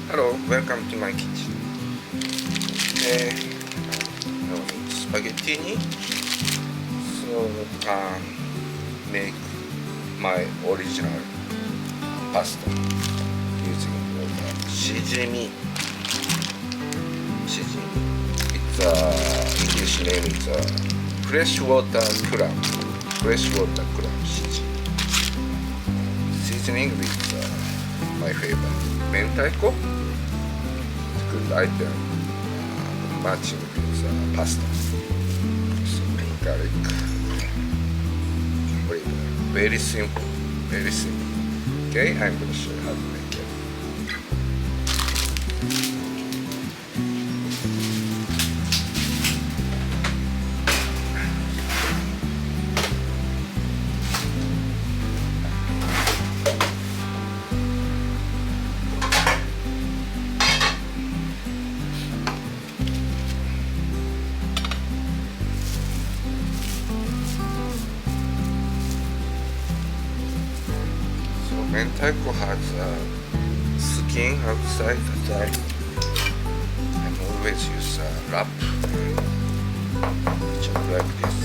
Hello, welcome to my kitchen. Okay, spaghettini. So make my original pasta using Shijimi. Shijimi. It's English name is freshwater clam. Freshwater clam Shijimi. Seasoning with my favorite Mentaiko. Good item matching with pasta. So garlic, flavor. Very simple, very simple. Okay, I'm going to show you how to make it. Mentaiko has skin outside that I always use a wrap, just like this.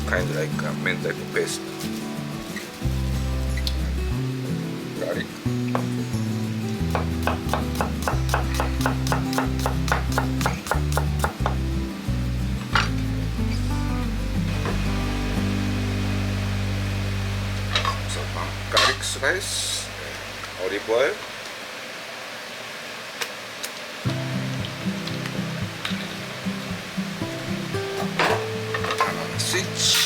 Kind of like Mentaiko paste. Garlic. So garlic slice, olive oil. Switch.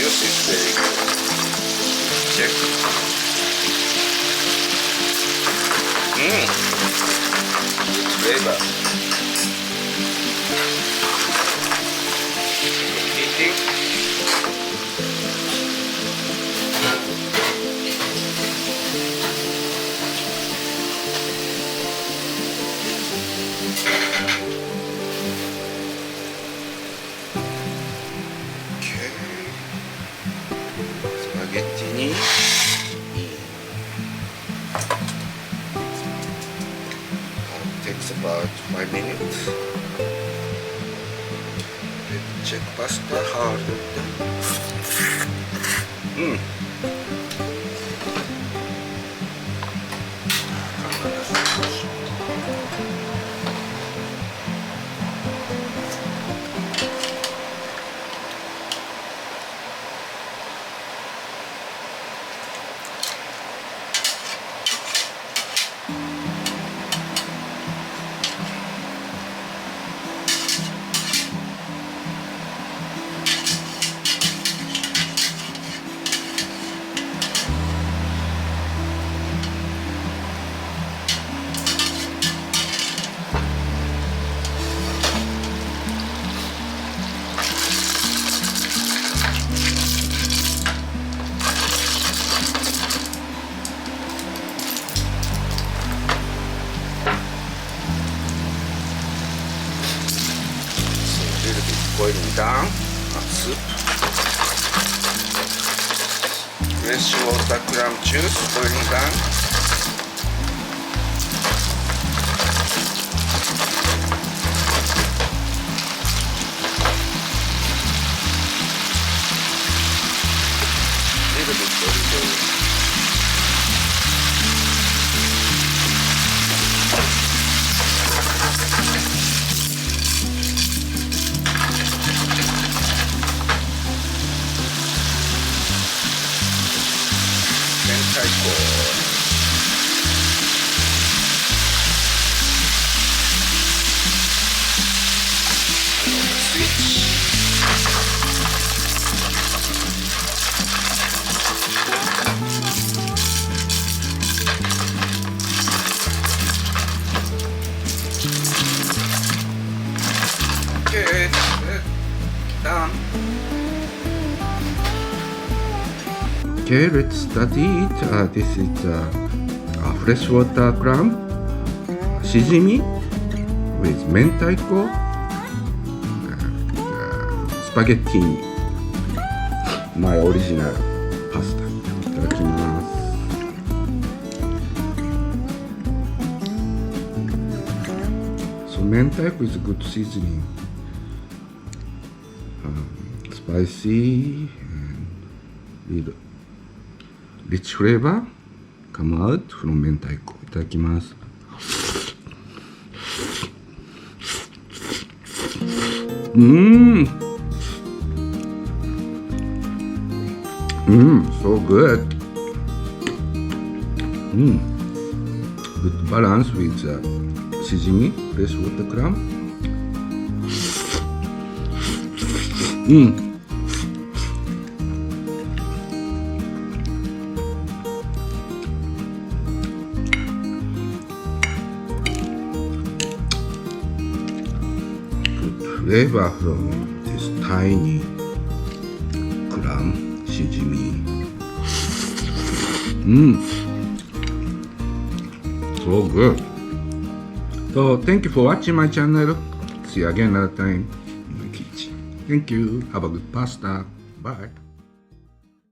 This is very good. Check. Good flavor. Eating. Spaghettini. Takes about 5 minutes. Check pasta hard. boiling down soup. Freshwater clam juice boiling down. Little bit olive oil. Mentaiko. Switch. Okay, done. Okay, let's start it. This is freshwater clam, Shijimi with Mentaiko and Spaghettini. My original pasta. いただきます。So Mentaiko is a good seasoning. Spicy and little rich flavor come out from Mentaiko. いただきます。So good. Good balance with Shijimi, freshwater clam. Flavor from this tiny clam, Shijimi. So good. So thank you for watching my channel. See you again another time in my kitchen. Thank you. Have a good pasta. Bye.